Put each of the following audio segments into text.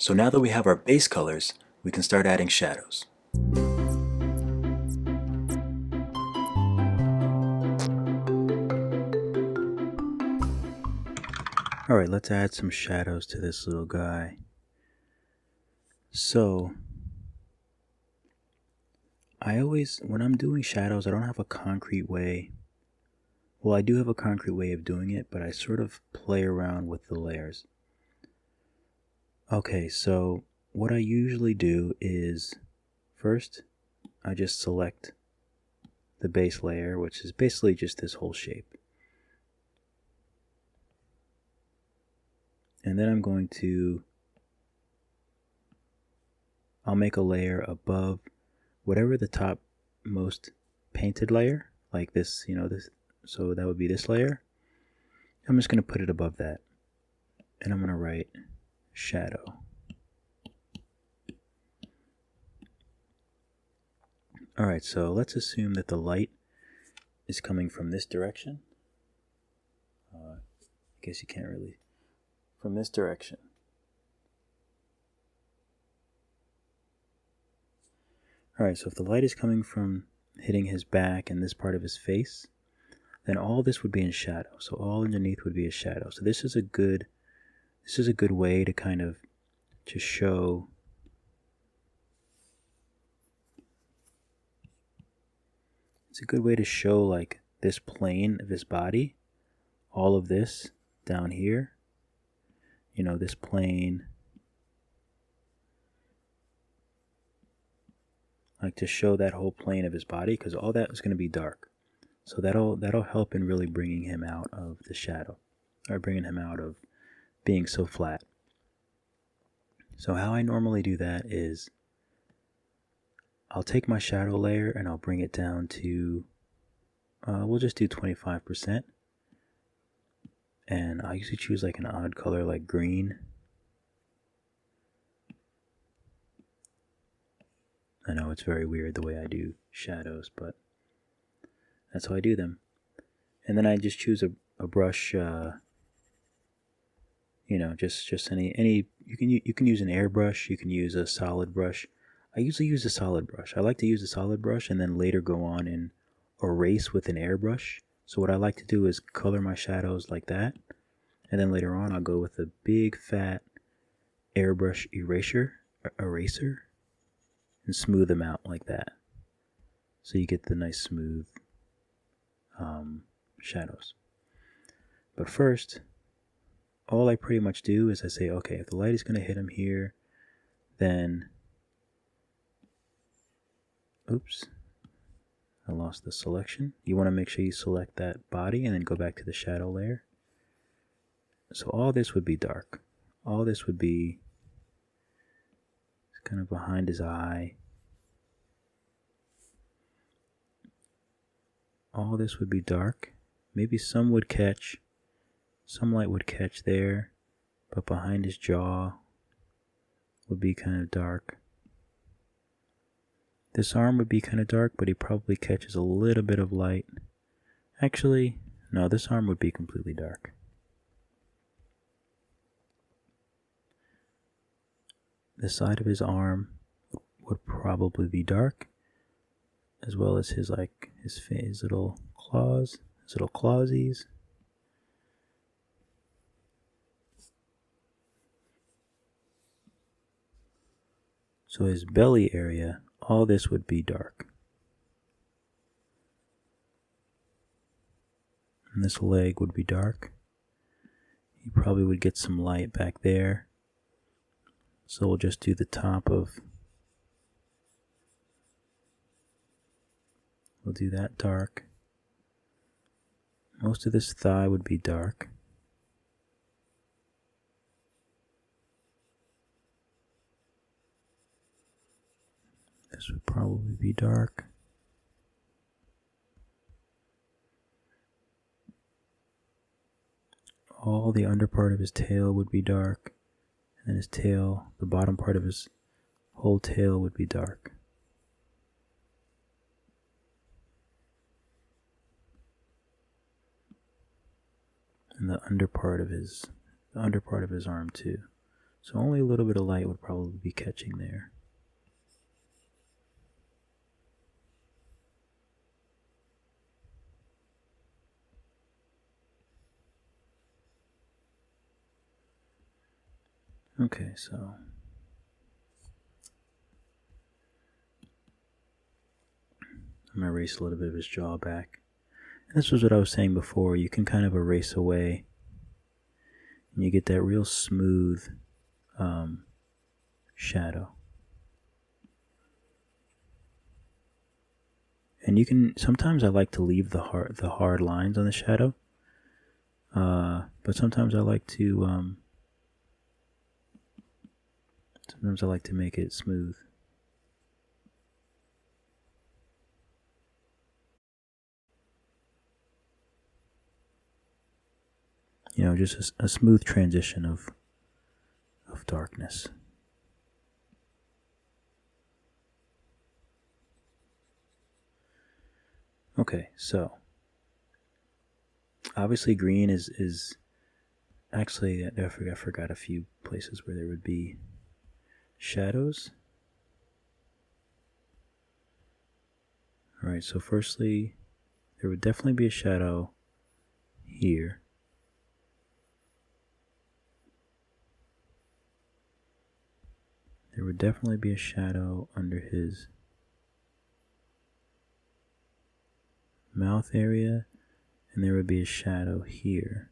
So now that we have our base colors, we can start adding shadows. Alright, let's add some shadows to this little guy. So, when I'm doing shadows, I don't have a concrete way. Well, I do have a concrete way of doing it, but I sort of play around with the layers. Okay, so what I usually do is, first, I just select the base layer, which is basically just this whole shape. And then I'll make a layer above whatever the top most painted layer, like this, so that would be this layer. I'm just going to put it above that. And I'm going to write shadow. Alright, so let's assume that the light is coming from this direction. I guess you can't really. From this direction. Alright, so if the light is coming from hitting his back and this part of his face, then all this would be in shadow. So all underneath would be a shadow. So this is a good way to kind of just show like this plane of his body, all of this down here, this plane, like to show that whole plane of his body, because all that is going to be dark. So that'll help in really bringing him out of the shadow, or bringing him out of being so flat. So how I normally do that is I'll take my shadow layer and I'll bring it down to, we'll just do 25%. And I usually choose like an odd color like green. I know it's very weird the way I do shadows, but that's how I do them. And then I just choose a brush, just any you can use an airbrush, you can use a solid brush. I usually use a solid brush. I like to use a solid brush and then later go on and erase with an airbrush. So what I like to do is color my shadows like that, and then later on I'll go with a big fat airbrush eraser and smooth them out like that. So you get the nice smooth shadows. But first, all I pretty much do is I say, okay, if the light is going to hit him here, then, oops, I lost the selection. You want to make sure you select that body and then go back to the shadow layer. So all this would be dark. All this would be kind of behind his eye. All this would be dark. Maybe some light would catch there, but behind his jaw would be kind of dark. This arm would be kind of dark, but he probably catches a little bit of light. Actually, no, this arm would be completely dark. The side of his arm would probably be dark, as well as his little claws, his little clawsies. So his belly area, all this would be dark. And this leg would be dark. He probably would get some light back there. So we'll just do the top of, we'll do that dark. Most of this thigh would be dark. This would probably be dark. All the under part of his tail would be dark. And then his tail, the bottom part of his whole tail would be dark. And the under part of his arm too. So only a little bit of light would probably be catching there. Okay, so I'm going to erase a little bit of his jaw back. And this was what I was saying before. You can kind of erase away and you get that real smooth shadow. And you can, sometimes I like to leave the hard lines on the shadow. But sometimes I like to make it smooth. You know, just a smooth transition of darkness. Okay, so obviously green is actually, I forgot a few places where there would be shadows. Alright, so firstly, there would definitely be a shadow here. There would definitely be a shadow under his mouth area, and there would be a shadow here.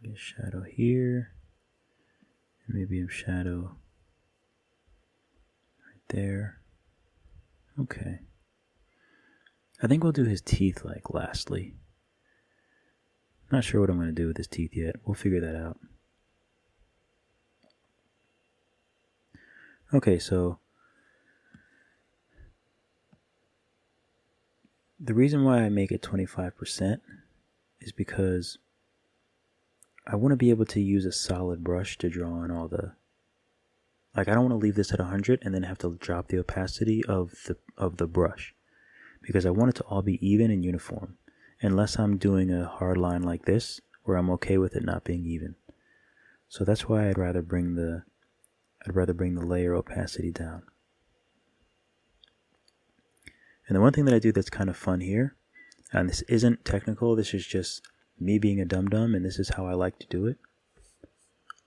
A shadow here, and maybe a shadow right there. Okay. I think we'll do his teeth like lastly. Not sure what I'm going to do with his teeth yet. We'll figure that out. Okay, so the reason why I make it 25% is because I want to be able to use a solid brush to draw on all the... Like, I don't want to leave this at 100 and then have to drop the opacity of the brush, because I want it to all be even and uniform, unless I'm doing a hard line like this where I'm okay with it not being even. So that's why I'd rather bring the layer opacity down. And the one thing that I do that's kind of fun here, and this isn't technical, this is just me being a dum-dum, and this is how I like to do it.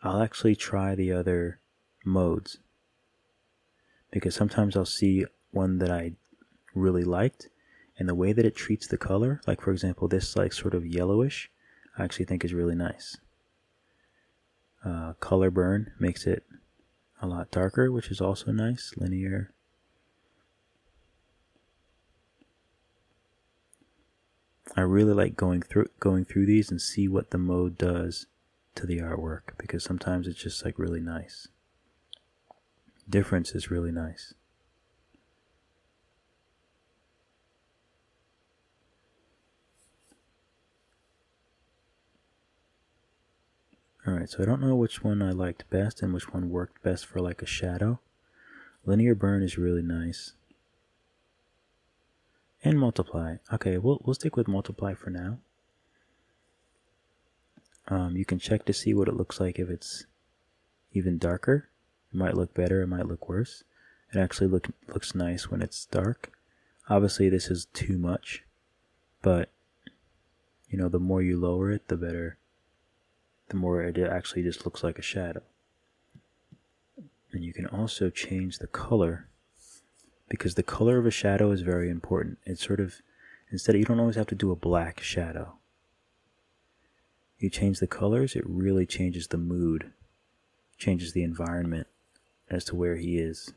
I'll actually try the other modes, because sometimes I'll see one that I really liked, and the way that it treats the color, like for example this like sort of yellowish, I actually think is really nice. Color burn makes it a lot darker, which is also nice. Linear. I really like going through these and see what the mode does to the artwork, because sometimes it's just like really nice. Difference is really nice. Alright, so I don't know which one I liked best and which one worked best for like a shadow. Linear burn is really nice. And multiply. Okay, we'll stick with multiply for now. You can check to see what it looks like if it's even darker. It might look better, it might look worse. It actually looks nice when it's dark. Obviously this is too much, but you know, the more you lower it, the better. The more it actually just looks like a shadow. And you can also change the color, because the color of a shadow is very important. It's sort of, instead of, you don't always have to do a black shadow. You change the colors, it really changes the mood, changes the environment as to where he is.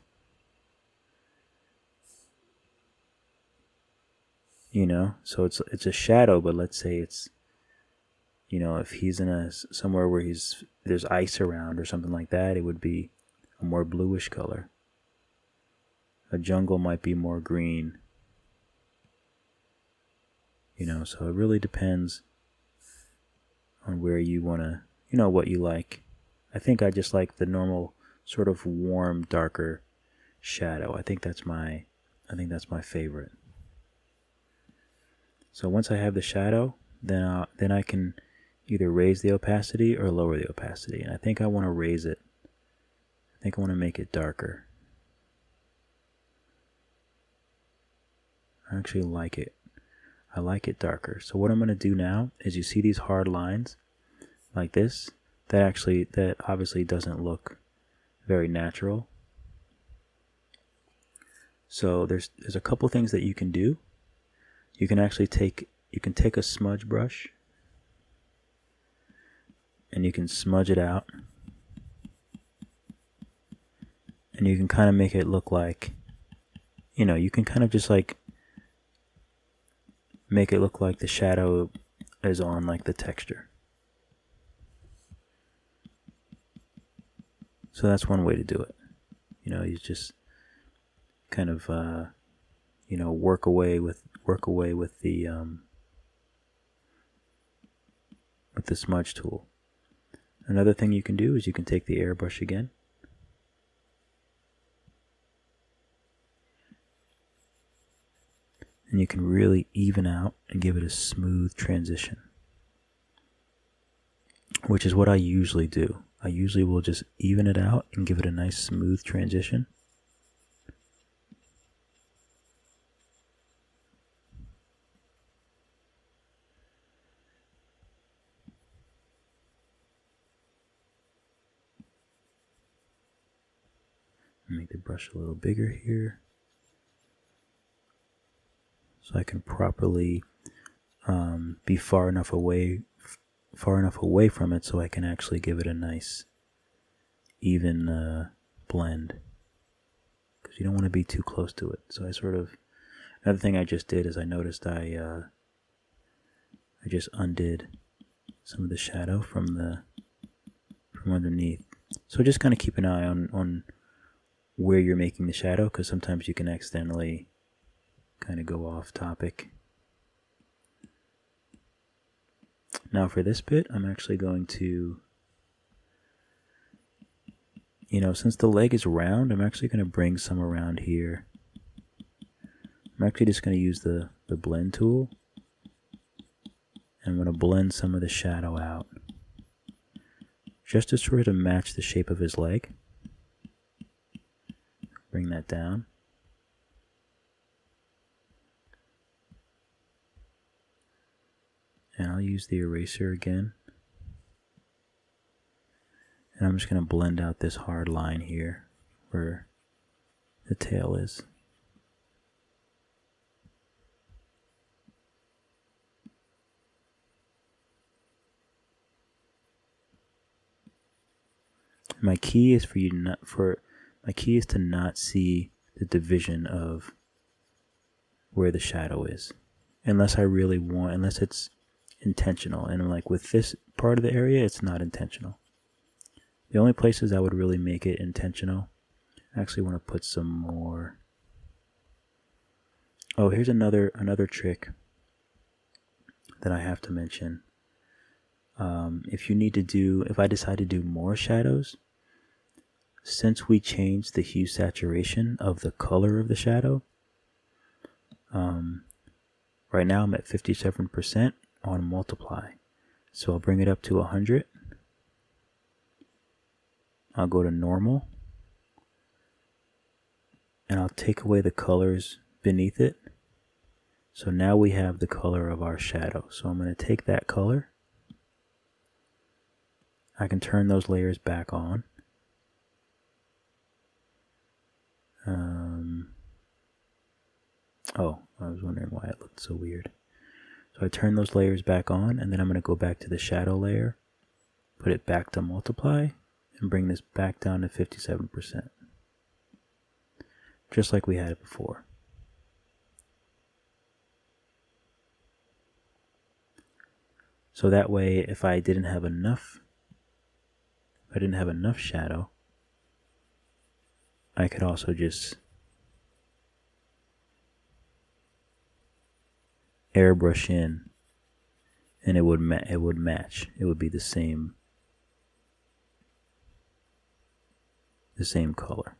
You know, so it's a shadow, but let's say it's, you know, if he's in somewhere where there's ice around or something like that, it would be a more bluish color. A jungle might be more green. You know, so it really depends on where you want to, you know, what you like. I think I just like the normal sort of warm, darker shadow. I think that's my favorite. So once I have the shadow, then I can either raise the opacity or lower the opacity. And I think I want to raise it. I think I want to make it darker. I actually like it. I like it darker. So what I'm going to do now is, you see these hard lines like this? That obviously doesn't look very natural. So there's a couple things that you can do. You can actually take a smudge brush and you can smudge it out, and you can kind of make it look like, you can kind of just like make it look like the shadow is on like the texture. So that's one way to do it. You just kind of work away with the smudge tool. Another thing you can do is you can take the airbrush again, and you can really even out and give it a smooth transition, which is what I usually do. I usually will just even it out and give it a nice smooth transition. Make the brush a little bigger here, so I can properly be far enough away from it so I can actually give it a nice even blend, because you don't want to be too close to it. So another thing I just did is I noticed I just undid some of the shadow from underneath. So just kind of keep an eye on where you're making the shadow, because sometimes you can accidentally kind of go off topic. Now for this bit, I'm actually going to, since the leg is round, I'm actually going to bring some around here. I'm actually just going to use the blend tool, and I'm going to blend some of the shadow out, just to sort of match the shape of his leg. Bring that down. And I'll use the eraser again. And I'm just going to blend out this hard line here where the tail is. My key is to not see the division of where the shadow is, unless it's intentional. And like with this part of the area, it's not intentional. The only places I would really make it intentional, I actually want to put some more. Oh, here's another trick that I have to mention. If I decide to do more shadows, since we changed the hue saturation of the color of the shadow, right now I'm at 57% on multiply. So I'll bring it up to 100. I'll go to normal, and I'll take away the colors beneath it. So now we have the color of our shadow. So I'm going to take that color. I can turn those layers back on. Oh, I was wondering why it looked so weird. So I turn those layers back on, and then I'm going to go back to the shadow layer, put it back to multiply, and bring this back down to 57%. Just like we had it before. So that way, if I didn't have enough shadow, I could also just airbrush in, and it would match. It would be the same color.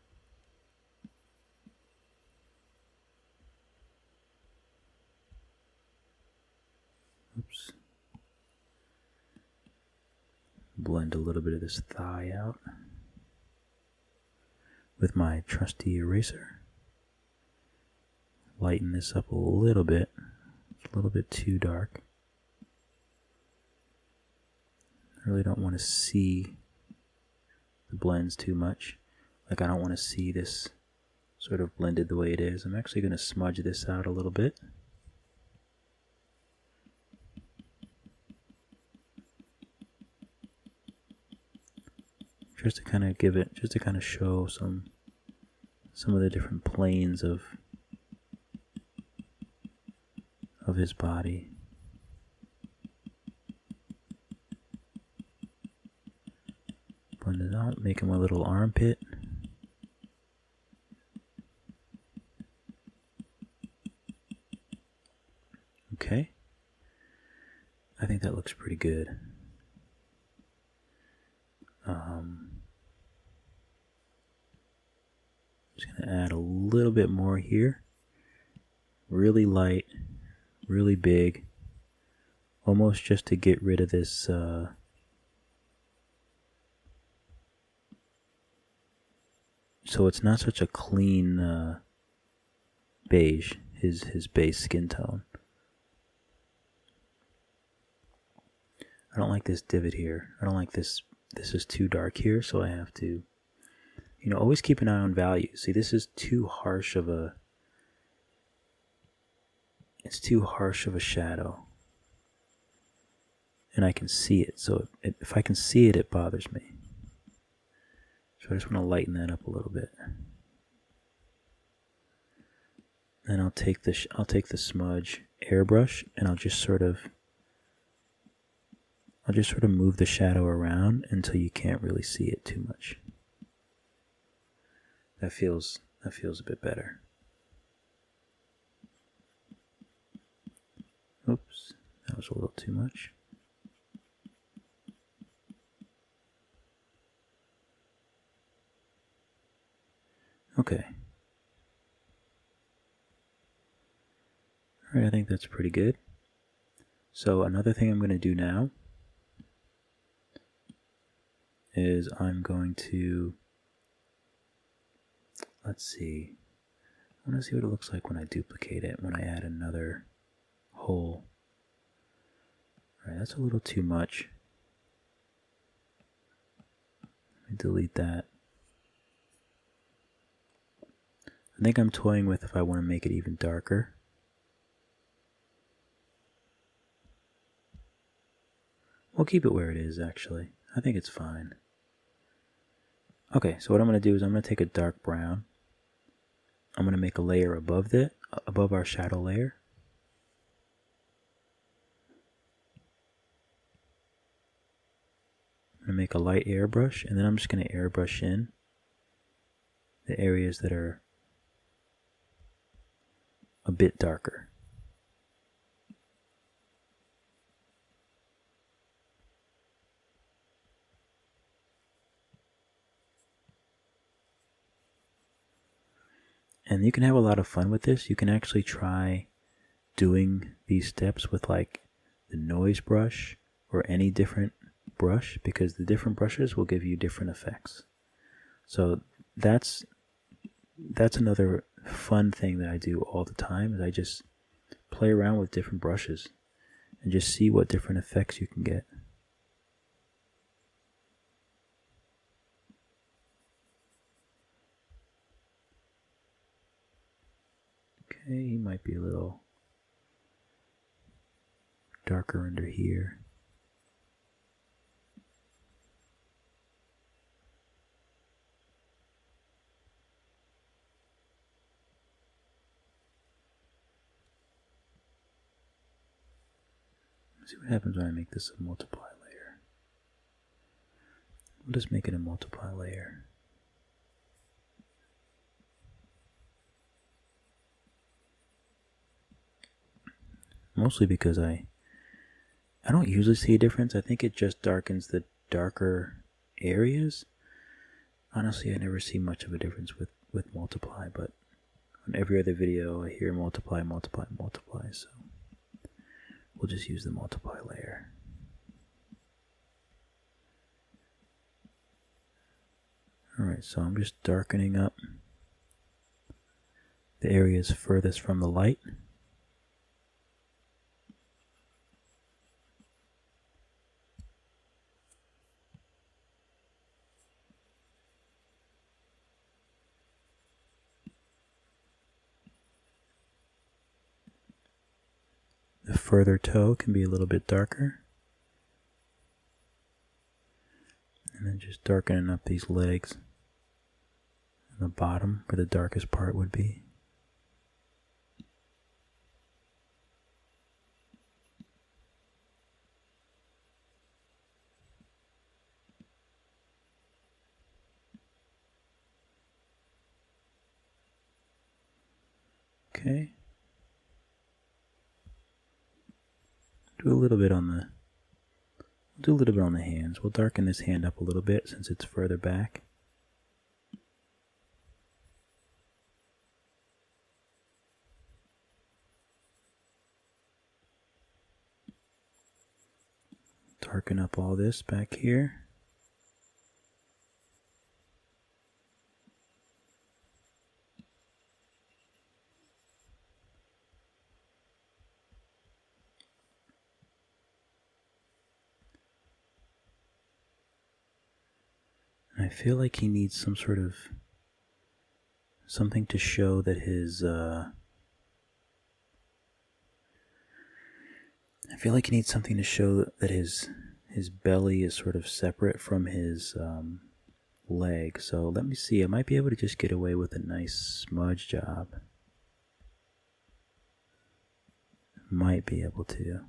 Oops. Blend a little bit of this thigh out with my trusty eraser. Lighten this up a little bit. It's a little bit too dark. I really don't want to see the blends too much. Like, I don't want to see this sort of blended the way it is. I'm actually going to smudge this out a little bit. Just to kind of give it, just to kind of show some of the different planes of his body. Blend it out, make him a little armpit. Okay. I think that looks pretty good. Just going to add a little bit more here. Really light, really big. Almost just to get rid of this so it's not such a clean beige, his base skin tone. I don't like this divot here. I don't like this. This is too dark here, so I have to, you know, always keep an eye on value. See, this is too harsh of a, it's too harsh of a shadow. And I can see it, so if I can see it, it bothers me. So I just want to lighten that up a little bit. Then I'll take the smudge airbrush and I'll just sort of move the shadow around until you can't really see it too much. That feels a bit better. Oops, that was a little too much. Okay. Alright, I think that's pretty good. So another thing I'm going to do now is I'm going to, let's see, I want to see what it looks like when I duplicate it, when I add another hole. Alright, that's a little too much. Let me delete that. I think I'm toying with if I want to make it even darker. We'll keep it where it is, actually. I think it's fine. Okay, so what I'm going to do is I'm going to take a dark brown. I'm going to make a layer above our shadow layer. I'm going to make a light airbrush, and then I'm just going to airbrush in the areas that are a bit darker. And you can have a lot of fun with this. You can actually try doing these steps with like the noise brush or any different brush, because the different brushes will give you different effects. So that's another fun thing that I do all the time, is I just play around with different brushes and just see what different effects you can get. Okay, he might be a little darker under here. Let's see what happens when I make this a multiply layer. We'll just make it a multiply layer. Mostly because I don't usually see a difference. I think it just darkens the darker areas. Honestly, I never see much of a difference with multiply, but on every other video I hear multiply, multiply, multiply. So we'll just use the multiply layer. Alright, so I'm just darkening up the areas furthest from the light. The further toe can be a little bit darker. And then just darkening up these legs and the bottom where the darkest part would be. Okay. Do a little bit on the hands. We'll darken this hand up a little bit since it's further back. Darken up all this back here. I feel like he needs some sort of something to show that his I feel like he needs something to show that his belly is sort of separate from his leg. So let me see. I might be able to just get away with a nice smudge job. Might be able to.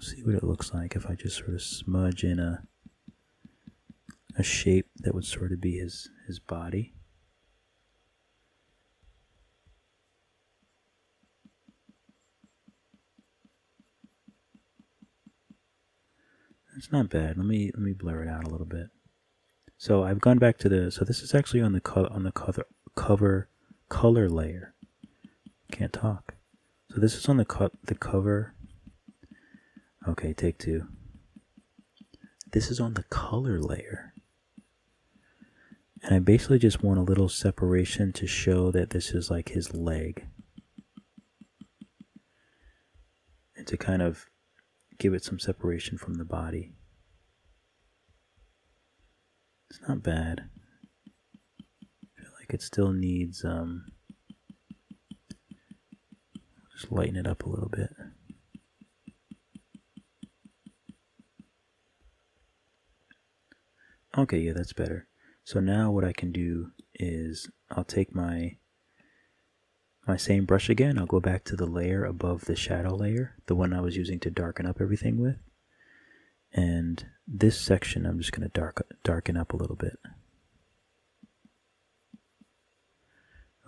See what it looks like if I just sort of smudge in a shape that would sort of be his body. It's not bad. Let me blur it out a little bit. So I've gone back to so this is actually on the cover color layer. Can't talk. So this is on the cover. Okay, take two. This is on the color layer. And I basically just want a little separation to show that this is like his leg. And to kind of give it some separation from the body. It's not bad. I feel like it still needs, just lighten it up a little bit. Okay, yeah, that's better. So now what I can do is I'll take my same brush again. I'll go back to the layer above the shadow layer, the one I was using to darken up everything with. And this section I'm just going to darken up a little bit.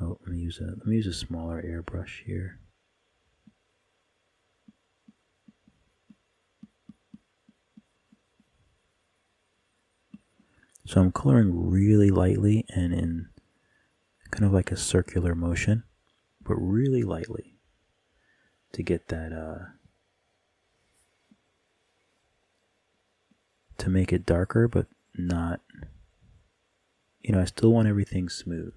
Oh, let me use a smaller airbrush here. So I'm coloring really lightly and in kind of like a circular motion, but really lightly to get that, to make it darker, but not, I still want everything smooth.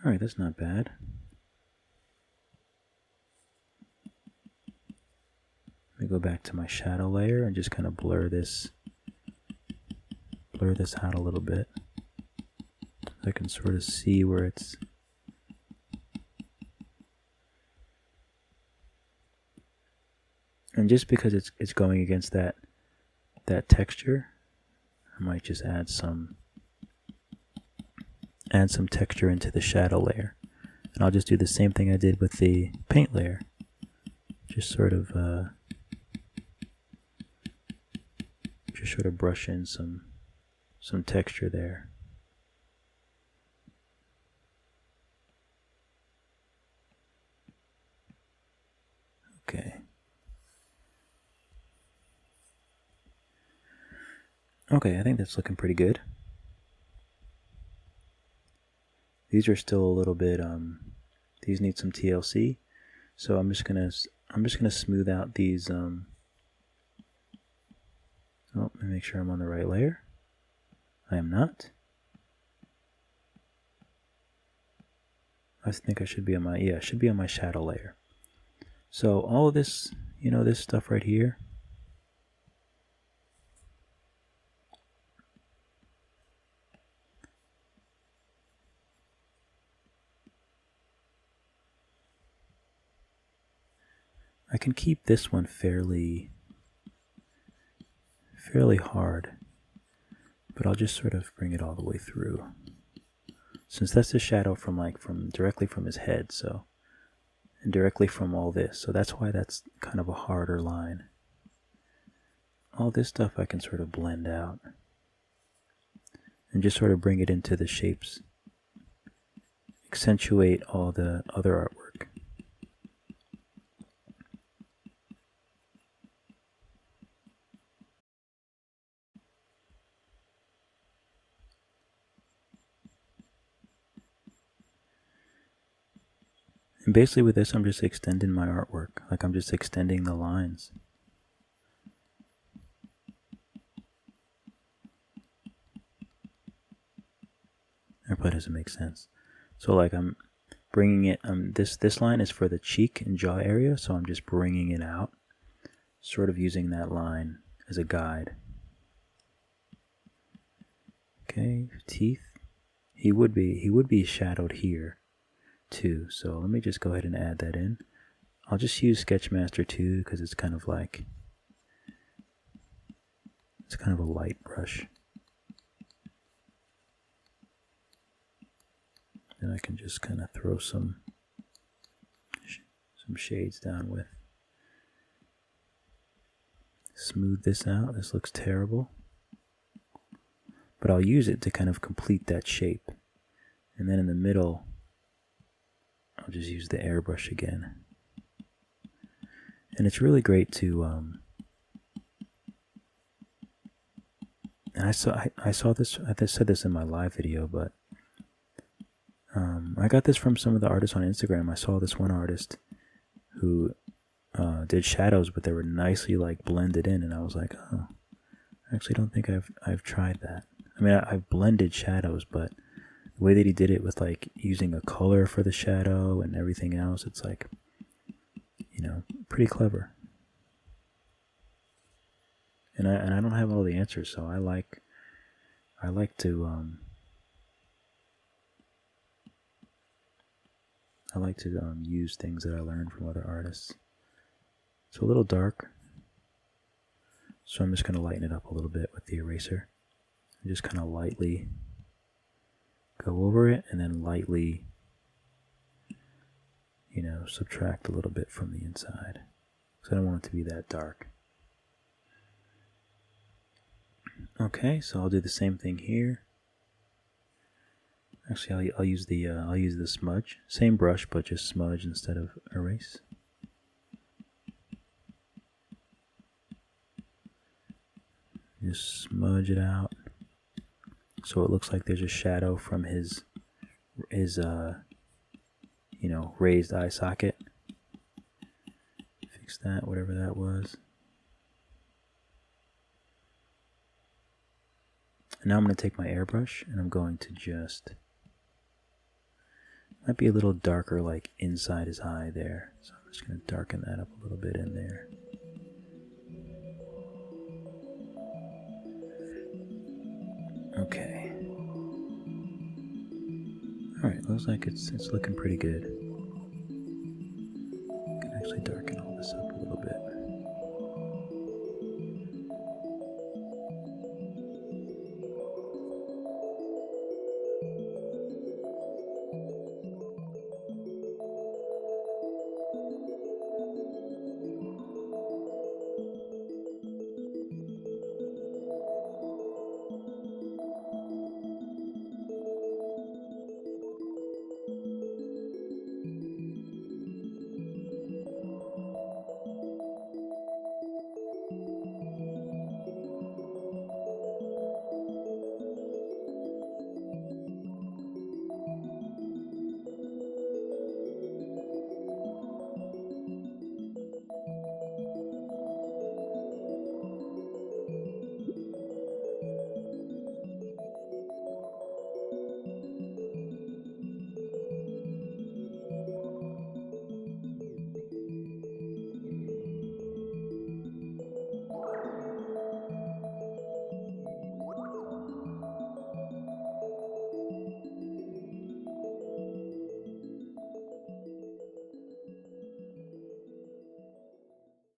Alright, that's not bad. Let me go back to my shadow layer and just kind of blur this out a little bit. So I can sort of see where it's and just because it's going against that texture, I might just add some texture into the shadow layer. And I'll just do the same thing I did with the paint layer. Just sort of brush in some texture there. Okay. Okay, I think that's looking pretty good. These are still a little bit, these need some TLC. So I'm just gonna smooth out these, oh, let me make sure I'm on the right layer. I am not. I think I should be on my, yeah, I should be on my shadow layer. So all of this, you know, this stuff right here, I can keep this one fairly hard, but I'll just sort of bring it all the way through. Since that's the shadow from directly from his head, so, and directly from all this, so that's why that's kind of a harder line. All this stuff I can sort of blend out and just sort of bring it into the shapes, accentuate all the other artwork. And basically with this, I'm just extending my artwork. Like I'm just extending the lines. That probably doesn't make sense. So like I'm bringing it, this line is for the cheek and jaw area, so I'm just bringing it out, sort of using that line as a guide. Okay, teeth. He would be shadowed here too, so let me just go ahead and add that in. I'll just use Sketchmaster 2 because it's kind of like, it's kind of a light brush. And I can just kind of throw some shades down with. Smooth this out. This looks terrible. But I'll use it to kind of complete that shape. And then in the middle, I'll just use the airbrush again. And it's really great to, and I saw this, I said this in my live video, but I got this from some of the artists on Instagram. I saw this one artist who did shadows, but they were nicely like blended in, and I was like, oh, I actually don't think I've tried that. I mean, I've blended shadows, but the way that he did it with like using a color for the shadow and everything else, it's like, you know, pretty clever. And I don't have all the answers, so I like to use things that I learned from other artists. It's a little dark, so I'm just going to lighten it up a little bit with the eraser. And just kind of lightly go over it, and then lightly, you know, subtract a little bit from the inside. Because I don't want it to be that dark. Okay, so I'll do the same thing here. Actually, I'll use the smudge, same brush, but just smudge instead of erase. Just smudge it out, so it looks like there's a shadow from his you know, raised eye socket. Fix that, whatever that was. And now I'm going to take my airbrush and I'm going to just, might be a little darker like inside his eye there. So I'm just going to darken that up a little bit in there. Okay. Alright, looks like it's looking pretty good. I can actually darken